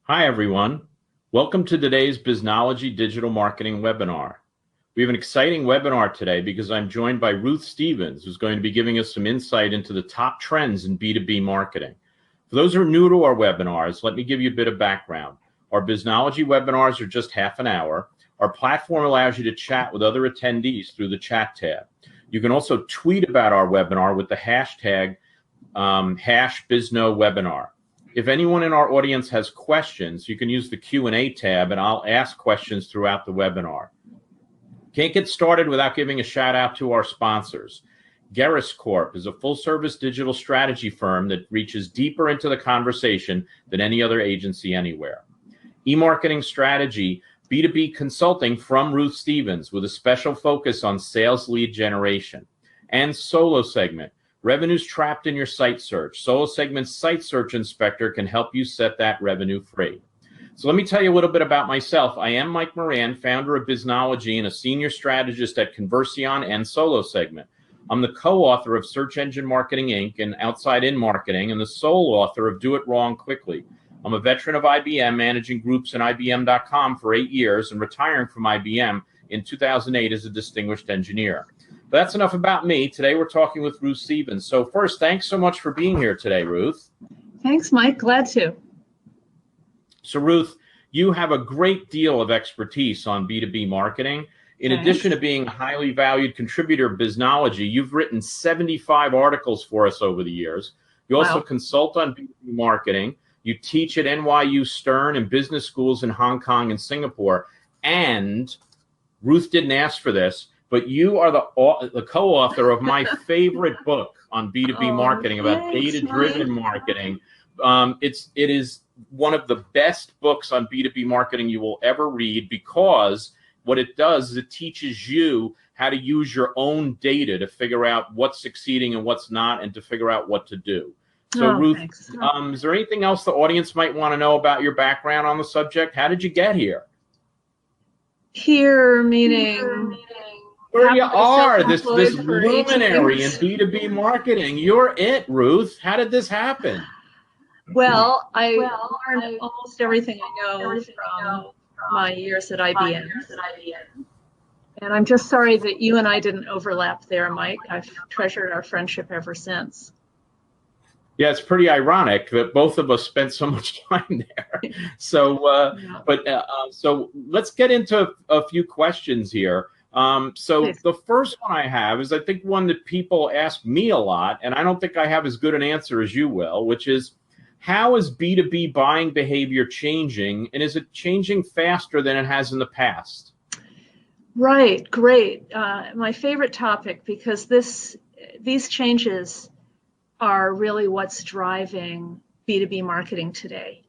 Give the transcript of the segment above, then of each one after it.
Hi, everyone. Welcome to today's Biznology Digital Marketing webinar. We have an exciting webinar today because I'm joined by Ruth Stevens, who's going to be giving us some insight into the top trends in B2B marketing. For those who are new to our webinars, let me give you a bit of background. Our Biznology webinars are just half an hour. Our platform allows you to chat with other attendees through the chat tab. You can also tweet about our webinar with the hashtag #BiznoWebinar. If anyone in our audience has questions, you can use the Q&A tab and I'll ask questions throughout the webinar. Can't get started without giving a shout out to our sponsors. Geras Corp is a full-service digital strategy firm that reaches deeper into the conversation than any other agency anywhere. E-marketing strategy, B2B consulting from Ruth Stevens with a special focus on sales lead generation. And Solo Segment, revenues trapped in your site search. Solo Segment's Site Search Inspector can help you set that revenue free. So let me tell you a little bit about myself. I am Mike Moran, founder of Biznology and a senior strategist at Conversion and Solo Segment. I'm the co-author of Search Engine Marketing Inc. and Outside In Marketing and the sole author of Do It Wrong Quickly. I'm a veteran of IBM, managing groups in IBM.com for 8 years and retiring from IBM in 2008 as a distinguished engineer. But that's enough about me. Today we're talking with Ruth Stevens. So first, thanks so much for being here today, Ruth. Thanks, Mike. Glad to. So Ruth, you have a great deal of expertise on B2B marketing. In addition to being a highly valued contributor of Biznology, you've written 75 articles for us over the years. You also consult on B2B marketing. You teach at NYU Stern and business schools in Hong Kong and Singapore. And Ruth didn't ask for this, but you are the co-author of my favorite book on B2B marketing about data-driven marketing. It is one of the best books on B2B marketing you will ever read because what it does is it teaches you how to use your own data to figure out what's succeeding and what's not and to figure out what to do. So Ruth, is there anything else the audience might want to know about your background on the subject? How did you get here? Here meaning where you are, this luminary in B2B marketing. You're it, Ruth. How did this happen? Well, I learned almost everything I know from my years at IBM. And I'm just sorry that you and I didn't overlap there, Mike. I've treasured our friendship ever since. Yeah, it's pretty ironic that both of us spent so much time there. So, so let's get into a few questions here. The first one I have is I think one that people ask me a lot, and I don't think I have as good an answer as you will, which is how is B2B buying behavior changing, and is it changing faster than it has in the past? Right, great. My favorite topic because these changes are really what's driving B2B marketing today.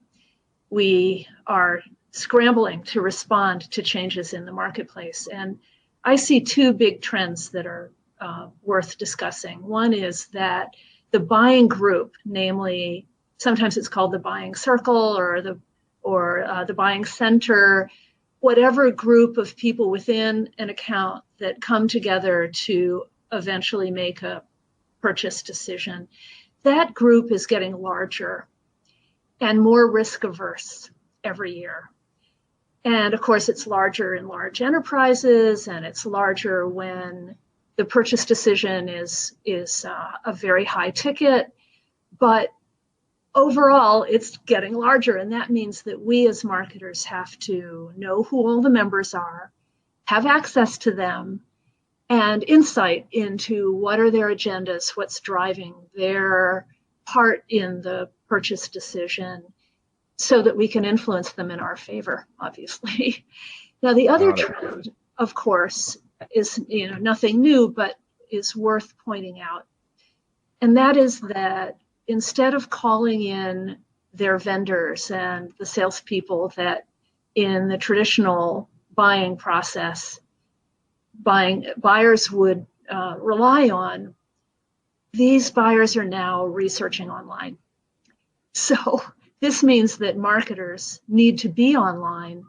We are scrambling to respond to changes in the marketplace. And I see two big trends that are worth discussing. One is that the buying group, namely, sometimes it's called the buying circle or the buying center, whatever group of people within an account that come together to eventually make a purchase decision, that group is getting larger and more risk averse every year. And of course, it's larger in large enterprises, and it's larger when the purchase decision is a very high ticket. But overall, it's getting larger, and that means that we as marketers have to know who all the members are, have access to them, and insight into what are their agendas, what's driving their part in the purchase decision, so that we can influence them in our favor, obviously. Now, the other trend, of course, is nothing new, but is worth pointing out. And that is that instead of calling in their vendors and the salespeople that in the traditional buying process, buyers would rely on, these buyers are now researching online. So this means that marketers need to be online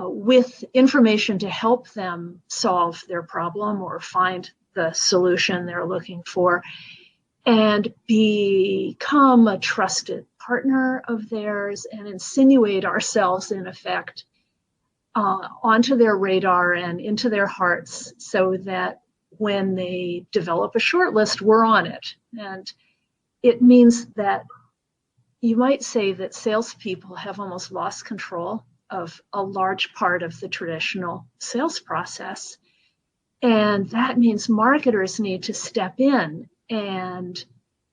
with information to help them solve their problem or find the solution they're looking for and become a trusted partner of theirs and insinuate ourselves, in effect, onto their radar and into their hearts, so that when they develop a short list, we're on it. And it means that you might say that salespeople have almost lost control of a large part of the traditional sales process. And that means marketers need to step in and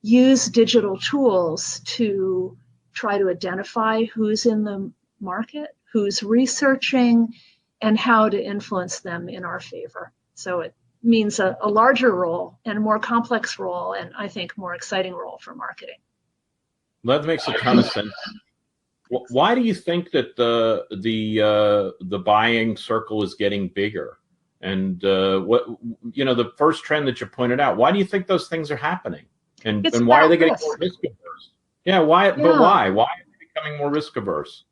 use digital tools to try to identify who's in the market, who's researching, and how to influence them in our favor. So it means a larger role and a more complex role, and I think more exciting role for marketing. That makes a ton of sense. Why do you think that the buying circle is getting bigger? And the first trend that you pointed out, why do you think those things are happening? And why are they getting more risk averse? Yeah, why? Yeah. But why? Why are they becoming more risk averse?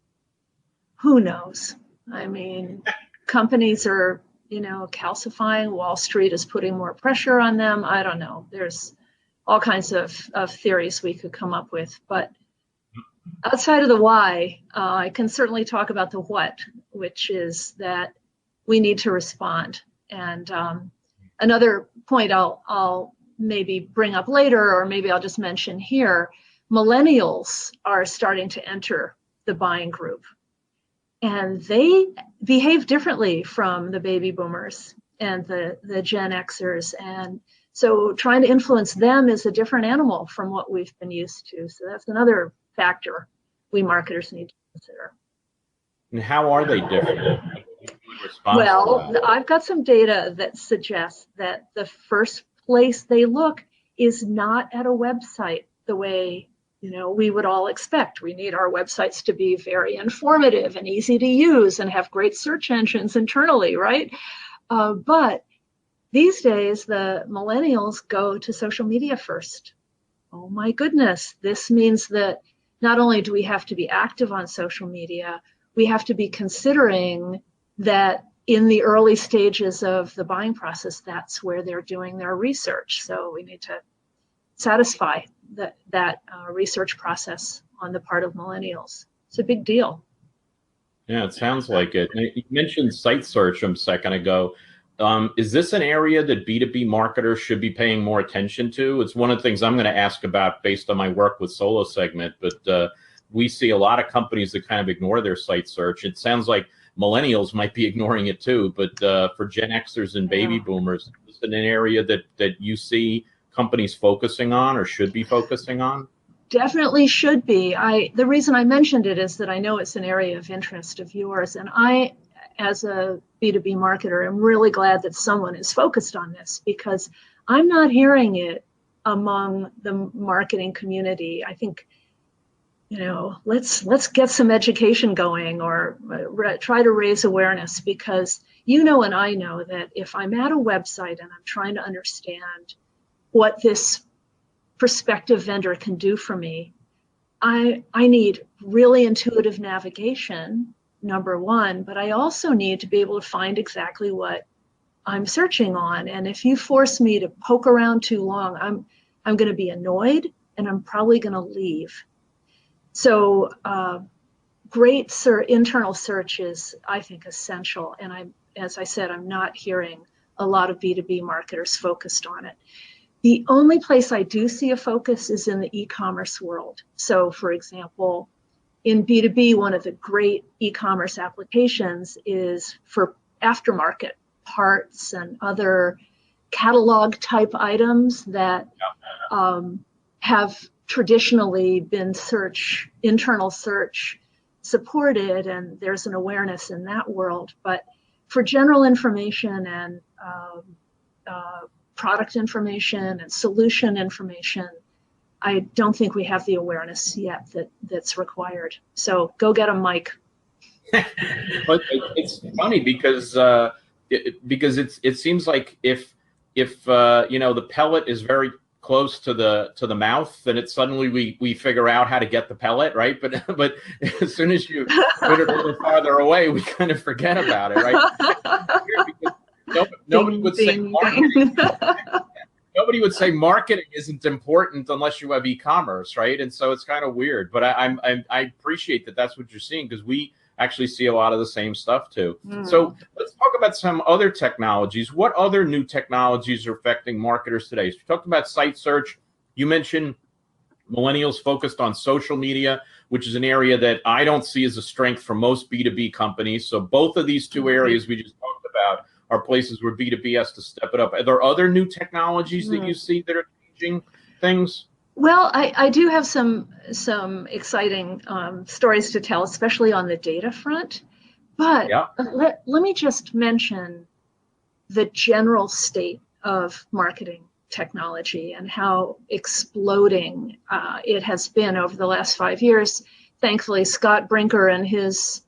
Who knows? I mean, companies are, calcifying. Wall Street is putting more pressure on them. I don't know. There's all kinds of theories we could come up with. But outside of the why, I can certainly talk about the what, which is that we need to respond. And another point I'll maybe bring up later, or maybe I'll just mention here, millennials are starting to enter the buying group. And they behave differently from the baby boomers and the Gen Xers. And so trying to influence them is a different animal from what we've been used to. So that's another factor we marketers need to consider. And how are they different? Well, I've got some data that suggests that the first place they look is not at a website the way we would all expect. We need our websites to be very informative and easy to use and have great search engines internally, right? But these days, the millennials go to social media first. Oh my goodness. This means that not only do we have to be active on social media, we have to be considering that in the early stages of the buying process, that's where they're doing their research. So we need to satisfy that research process on the part of millennials. It's a big deal. Yeah, it sounds like it. You mentioned site search a second ago. Is this an area that B2B marketers should be paying more attention to? It's one of the things I'm going to ask about based on my work with Solo Segment, but we see a lot of companies that kind of ignore their site search. It sounds like millennials might be ignoring it too, but for Gen Xers and baby boomers, is it an area that you see companies focusing on or should be focusing on? Definitely should be. The reason I mentioned it is that I know it's an area of interest of yours, and I, as a B2B marketer, am really glad that someone is focused on this, because I'm not hearing it among the marketing community. I think, let's get some education going, or try to raise awareness, because and I know that if I'm at a website and I'm trying to understand what this prospective vendor can do for me, I need really intuitive navigation, number one, but I also need to be able to find exactly what I'm searching on. And if you force me to poke around too long, I'm going to be annoyed, and I'm probably going to leave. So great internal search is, I think, essential. And as I said, I'm not hearing a lot of B2B marketers focused on it. The only place I do see a focus is in the e-commerce world. So, for example, in B2B, one of the great e-commerce applications is for aftermarket parts and other catalog type items that have traditionally been internal search supported, and there's an awareness in that world. But for general information and product information and solution information, I don't think we have the awareness yet that's required. So go get 'em, Mike. But it's funny because it seems like if the pellet is very close to the mouth, then it suddenly we figure out how to get the pellet, right? But as soon as you put it a little farther away, we kind of forget about it, right? Nobody would say marketing. Nobody somebody would say marketing isn't important unless you have e-commerce, right? And so it's kind of weird, but I appreciate that that's what you're seeing, because we actually see a lot of the same stuff too. So let's talk about some other technologies. What other new technologies are affecting marketers today? So you talked about site search. You mentioned millennials focused on social media, which is an area that I don't see as a strength for most B2B companies. So both of these two areas we just talked about are places where B2B has to step it up. Are there other new technologies that you see that are changing things? Well, I do have some exciting stories to tell, especially on the data front. But let me just mention the general state of marketing technology and how exploding it has been over the last 5 years. Thankfully, Scott Brinker and his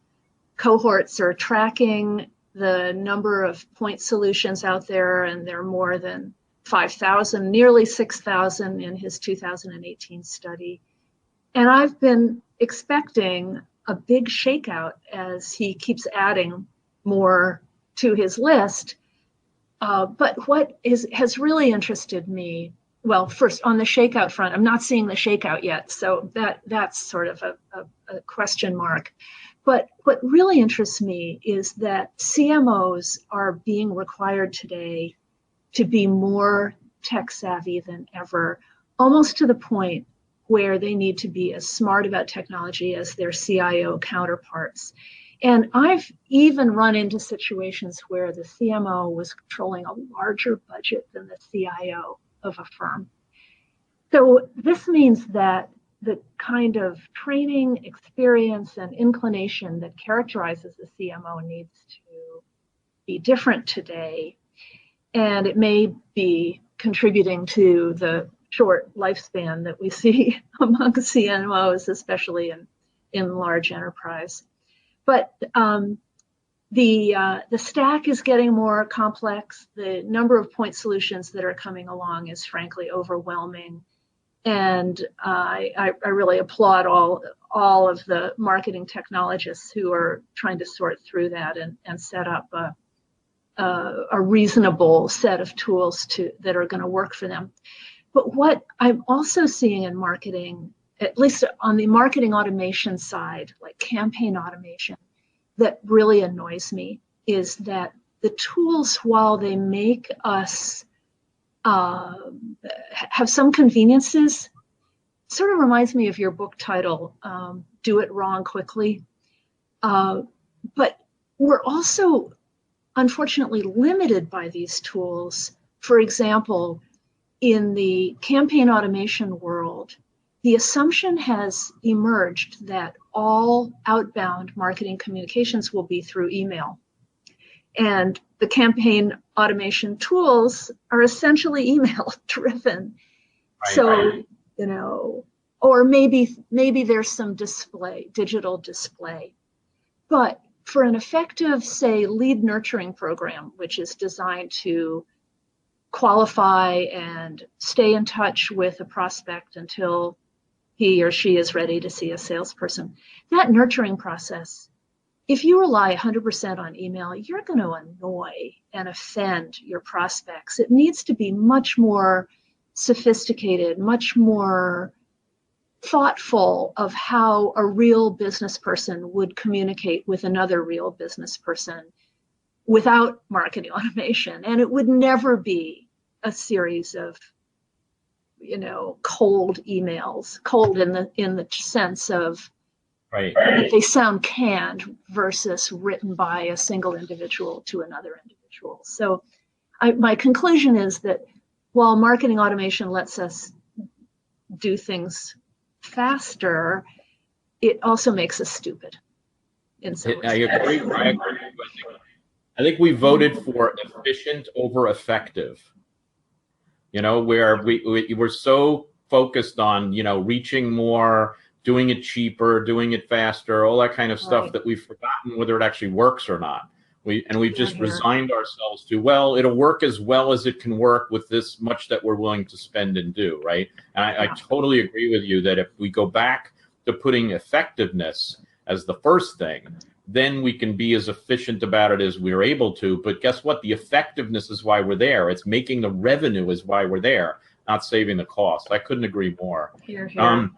cohorts are tracking the number of point solutions out there, and there are more than 5,000, nearly 6,000 in his 2018 study. And I've been expecting a big shakeout as he keeps adding more to his list. But what has really interested me, well, first on the shakeout front, I'm not seeing the shakeout yet, so that's sort of a question mark. But what really interests me is that CMOs are being required today to be more tech savvy than ever, almost to the point where they need to be as smart about technology as their CIO counterparts. And I've even run into situations where the CMO was controlling a larger budget than the CIO of a firm. So this means that the kind of training, experience, and inclination that characterizes the CMO needs to be different today. And it may be contributing to the short lifespan that we see among CMOs, especially in large enterprise. But the stack is getting more complex. The number of point solutions that are coming along is frankly overwhelming. And I really applaud all of the marketing technologists who are trying to sort through that and set up a reasonable set of tools that are going to work for them. But what I'm also seeing in marketing, at least on the marketing automation side, like campaign automation, that really annoys me is that the tools, while they make us have some conveniences, sort of reminds me of your book title, Do It Wrong Quickly. But we're also unfortunately limited by these tools. For example, in the campaign automation world, the assumption has emerged that all outbound marketing communications will be through email. And the campaign automation tools are essentially email driven. Right, so, right. You know, or maybe there's some digital display. But for an effective, say, lead nurturing program, which is designed to qualify and stay in touch with a prospect until he or she is ready to see a salesperson, that nurturing process, if you rely 100% on email, you're going to annoy and offend your prospects. It needs to be much more sophisticated, much more thoughtful of how a real business person would communicate with another real business person without marketing automation. And it would never be a series of, you know, cold emails, cold in the sense of that they sound canned versus written by a single individual to another individual. So my conclusion is that while marketing automation lets us do things faster, it also makes us stupid in some I agree. I think we voted for efficient over effective. You know, where we're so focused on, you know, reaching more, doing it cheaper, doing it faster, all that kind of stuff, that we've forgotten whether it actually works or not. We've just resigned ourselves to, well, it'll work as well as it can work with this much that we're willing to spend and do, right? And I totally agree with you that if we go back to putting effectiveness as the first thing, then we can be as efficient about it as we're able to. But guess what? The effectiveness is why we're there. It's making the revenue is why we're there, not saving the cost. I couldn't agree more. Hear, hear.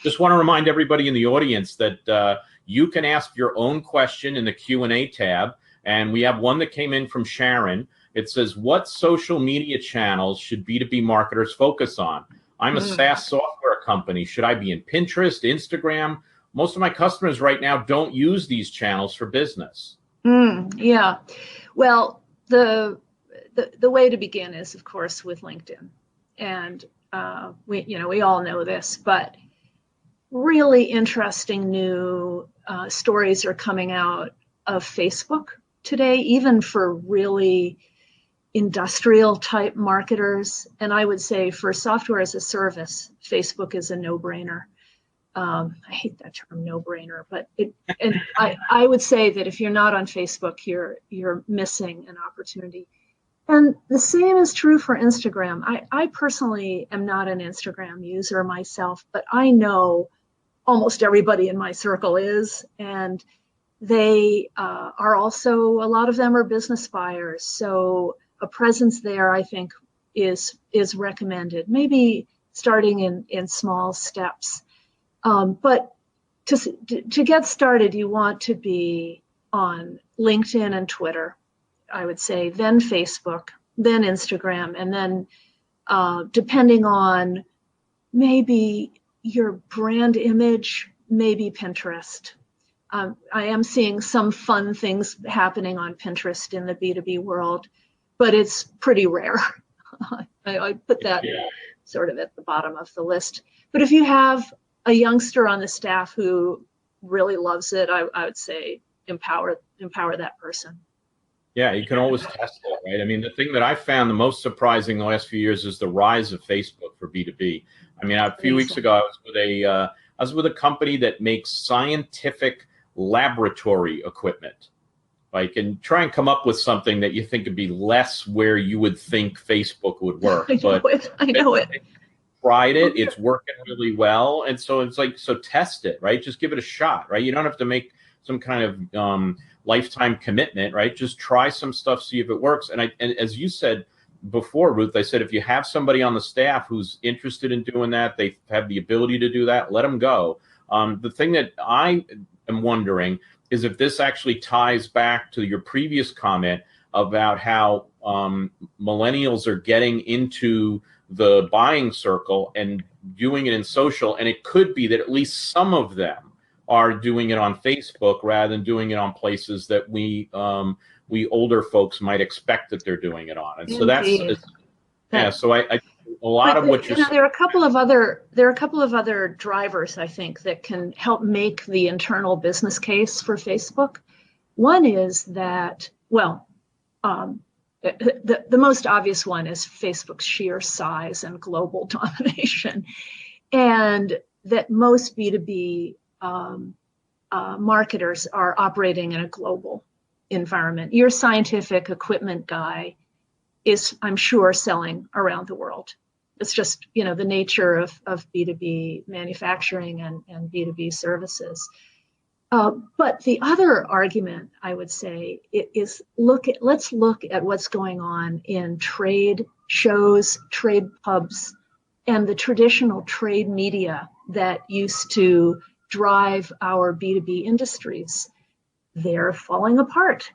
Just want to remind everybody in the audience that you can ask your own question in the Q&A tab. And we have one that came in from Sharon. It says, what social media channels should B2B marketers focus on? I'm a SaaS software company. Should I be in Pinterest, Instagram? Most of my customers right now don't use these channels for business. Yeah. Well, the way to begin is, of course, with LinkedIn. And we all know this, but really interesting new stories are coming out of Facebook today, even for really industrial type marketers. And I would say for software as a service, Facebook is a no-brainer. I hate that term, no-brainer, but I would say that if you're not on Facebook, you're missing an opportunity. And the same is true for Instagram. I personally am not an Instagram user myself, but I know almost everybody in my circle is, and they are also, a lot of them are business buyers. So a presence there, I think, is recommended, maybe starting in small steps. But to get started, you want to be on LinkedIn and Twitter, I would say, then Facebook, then Instagram, and then depending on maybe your brand image, maybe Pinterest. I am seeing some fun things happening on Pinterest in the B2B world, but it's pretty rare. I put that sort of at the bottom of the list. But if you have a youngster on the staff who really loves it, I would say empower that person. Yeah, you can always test it, right? I mean, the thing that I found the most surprising the last few years is the rise of Facebook for B2B. I mean, a few weeks ago, I was with a company that makes scientific laboratory equipment. Like, and try and come up with something that you think would be less where you would think Facebook would work. I know it. Tried it. It's working really well. And so it's like, so test it, right? Just give it a shot, right? You don't have to make some kind of lifetime commitment, right? Just try some stuff, see if it works. And as you said before, Ruth, I said, if you have somebody on the staff who's interested in doing that, they have the ability to do that, let them go. The thing that I am wondering is if this actually ties back to your previous comment about how millennials are getting into the buying circle and doing it in social. And it could be that at least some of them are doing it on Facebook rather than doing it on places that we older folks might expect that they're doing it on. And so so I a lot of what you're saying. There are a couple of other drivers, I think, that can help make the internal business case for Facebook. One is that, well, the most obvious one is Facebook's sheer size and global domination, and that most B2B marketers are operating in a global environment. Your scientific equipment guy is, I'm sure, selling around the world. It's just, the nature of B2B manufacturing and B2B services. But the other argument, I would say, is let's look at what's going on in trade shows, trade pubs, and the traditional trade media that used to drive our B2B industries. They're falling apart.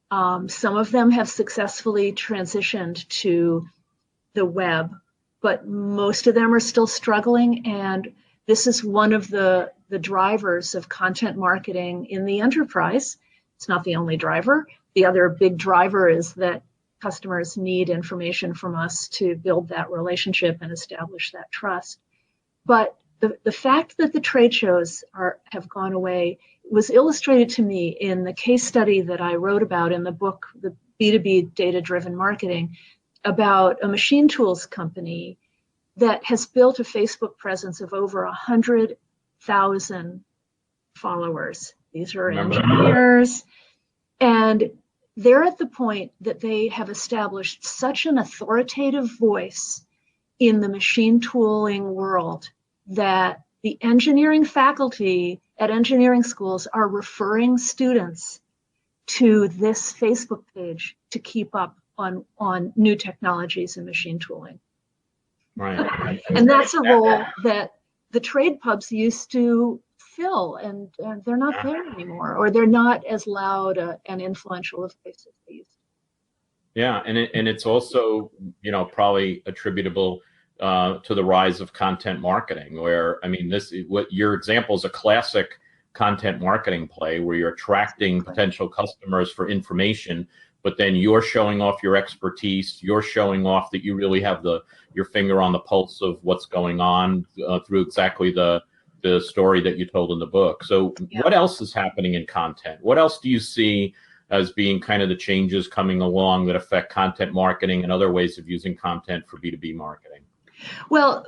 Some of them have successfully transitioned to the web, but most of them are still struggling. And this is one of the drivers of content marketing in the enterprise. It's not the only driver. The other big driver is that customers need information from us to build that relationship and establish that trust. But the fact that the trade shows have gone away was illustrated to me in the case study that I wrote about in the book, the B2B Data-Driven Marketing, about a machine tools company that has built a Facebook presence of over 100,000 followers. These are engineers, and they're at the point that they have established such an authoritative voice in the machine tooling world that the engineering faculty at engineering schools are referring students to this Facebook page to keep up on new technologies and machine tooling. Right. And that's a role that the trade pubs used to fill, and they're not there anymore, or they're not as loud and influential as they used to. Yeah, and it's also, you know, probably attributable to the rise of content marketing, where, I mean, what your example is a classic content marketing play where you're attracting potential customers for information, but then you're showing off your expertise. You're showing off that you really have your finger on the pulse of what's going on through exactly the story that you told in the book. So what else is happening in content? What else do you see as being kind of the changes coming along that affect content marketing and other ways of using content for B2B marketing? Well,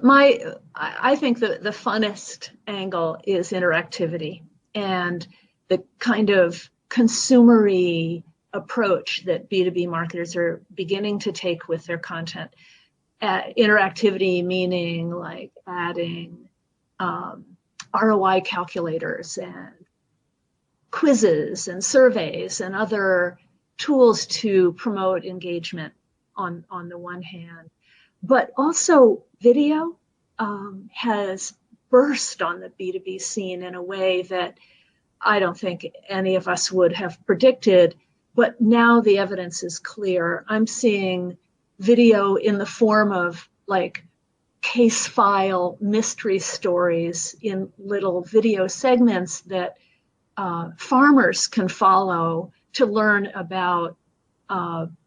I think the funnest angle is interactivity and the kind of consumery approach that B2B marketers are beginning to take with their content. Interactivity meaning like adding ROI calculators and quizzes and surveys and other tools to promote engagement on the one hand. But also video has burst on the B2B scene in a way that I don't think any of us would have predicted. But now the evidence is clear. I'm seeing video in the form of like case file mystery stories in little video segments that farmers can follow to learn about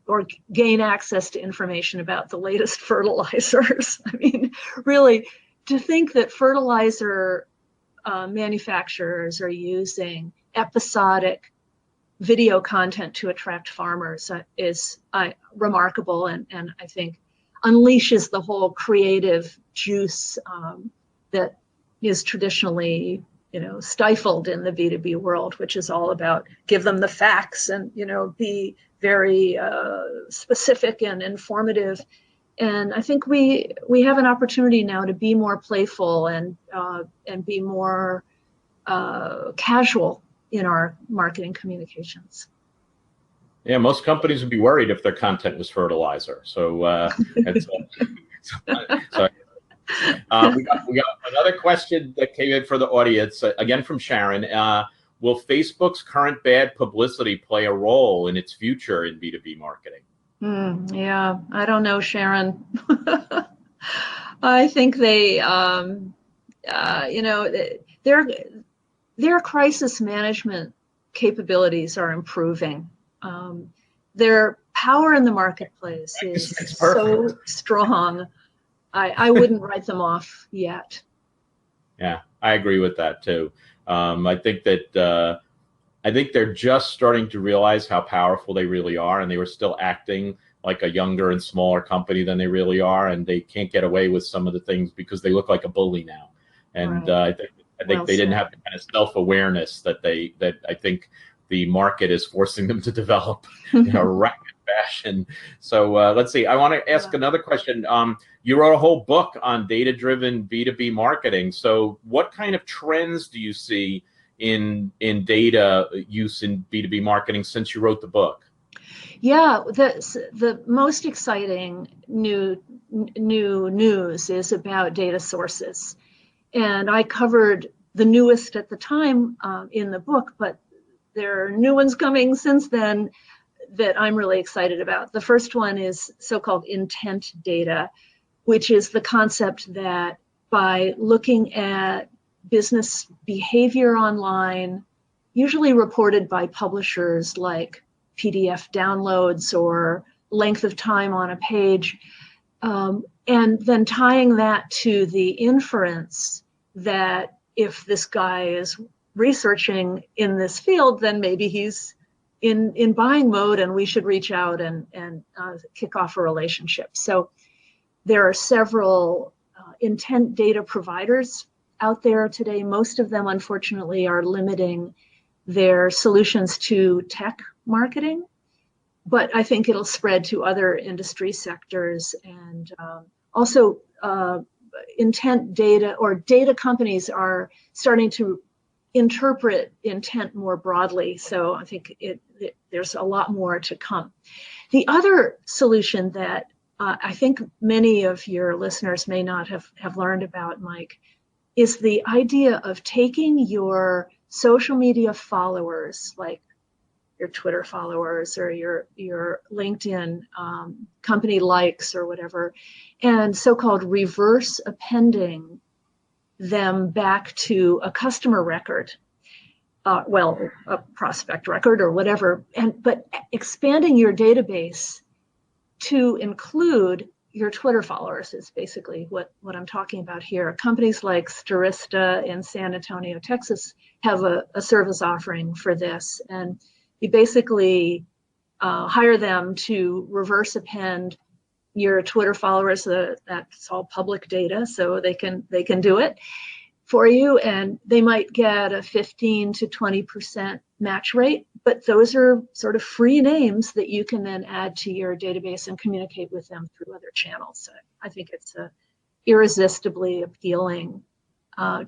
or gain access to information about the latest fertilizers. I mean, really, to think that fertilizer manufacturers are using episodic video content to attract farmers is remarkable, and I think unleashes the whole creative juice that is traditionally, you know, stifled in the B2B world, which is all about give them the facts and, you know, be very specific and informative. And I think we have an opportunity now to be more playful and be more casual in our marketing communications. Yeah, most companies would be worried if their content was fertilizer. So, so we got another question that came in for the audience, again from Sharon. Will Facebook's current bad publicity play a role in its future in B2B marketing? Yeah, I don't know, Sharon. I think they, you know, their crisis management capabilities are improving. Their power in the marketplace is so strong. I wouldn't write them off yet. Yeah, I agree with that too. I think they're just starting to realize how powerful they really are, and they were still acting like a younger and smaller company than they really are, and they can't get away with some of the things because they look like a bully now. And right. I think they didn't have the kind of self-awareness that I think the market is forcing them to develop in a rapid fashion. So let's see. I want to ask another question. You wrote a whole book on data-driven B2B marketing. So what kind of trends do you see in data use in B2B marketing since you wrote the book? Yeah, the most exciting new news is about data sources. And I covered the newest at the time in the book, but there are new ones coming since then that I'm really excited about. The first one is so-called intent data, which is the concept that by looking at business behavior online, usually reported by publishers like PDF downloads or length of time on a page, and then tying that to the inference that if this guy is researching in this field, then maybe he's in buying mode and we should reach out and kick off a relationship. So there are several intent data providers out there today. Most of them, unfortunately, are limiting their solutions to tech marketing, but I think it'll spread to other industry sectors. And also intent data or data companies are starting to interpret intent more broadly. So I think there's a lot more to come. The other solution that I think many of your listeners may not have learned about, Mike, is the idea of taking your social media followers, like your Twitter followers or your LinkedIn company likes or whatever, and so-called reverse appending them back to a customer record, a prospect record or whatever, but expanding your database to include your Twitter followers is basically what I'm talking about here. Companies like Starista in San Antonio, Texas, have a service offering for this, and you basically hire them to reverse append your Twitter followers. That's all public data, so they can do it for you, and they might get a 15 to 20% match rate, but those are sort of free names that you can then add to your database and communicate with them through other channels. So I think it's a irresistibly appealing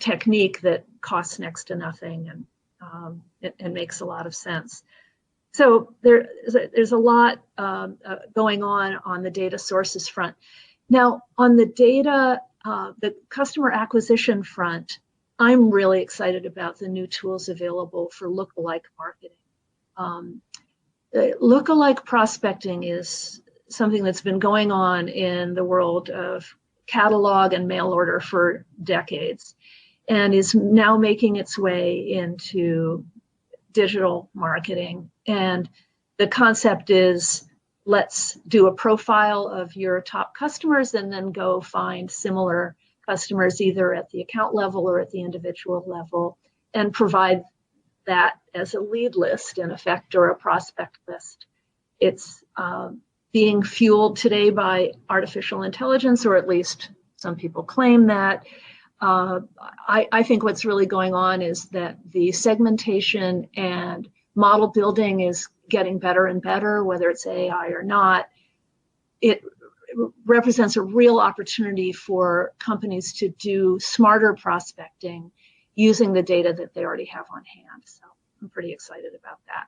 technique that costs next to nothing and makes a lot of sense. So there's a lot going on the data sources front. Now, on the data, the customer acquisition front, I'm really excited about the new tools available for lookalike marketing. Lookalike prospecting is something that's been going on in the world of catalog and mail order for decades, and is now making its way into digital marketing. And the concept is, let's do a profile of your top customers and then go find similar customers either at the account level or at the individual level and provide that as a lead list in effect, or a prospect list. It's being fueled today by artificial intelligence, or at least some people claim that. I think what's really going on is that the segmentation and model building is getting better and better, whether it's AI or not. It represents a real opportunity for companies to do smarter prospecting using the data that they already have on hand. So I'm pretty excited about that.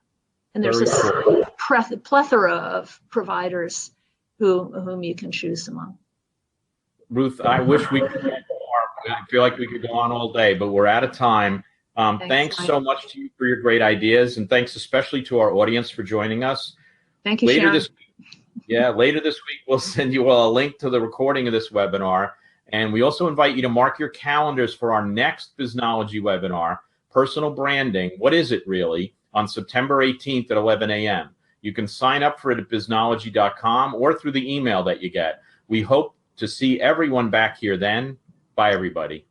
And there's a plethora of providers whom you can choose among. Ruth, I wish we could go more. I feel like we could go on all day, but we're out of time. Thanks so much to you for your great ideas, and thanks especially to our audience for joining us. Thank you, Sharon. Later this week, we'll send you a link to the recording of this webinar. And we also invite you to mark your calendars for our next Biznology webinar, Personal Branding. What is it really? On September 18th at 11 a.m. You can sign up for it at biznology.com or through the email that you get. We hope to see everyone back here then. Bye, everybody.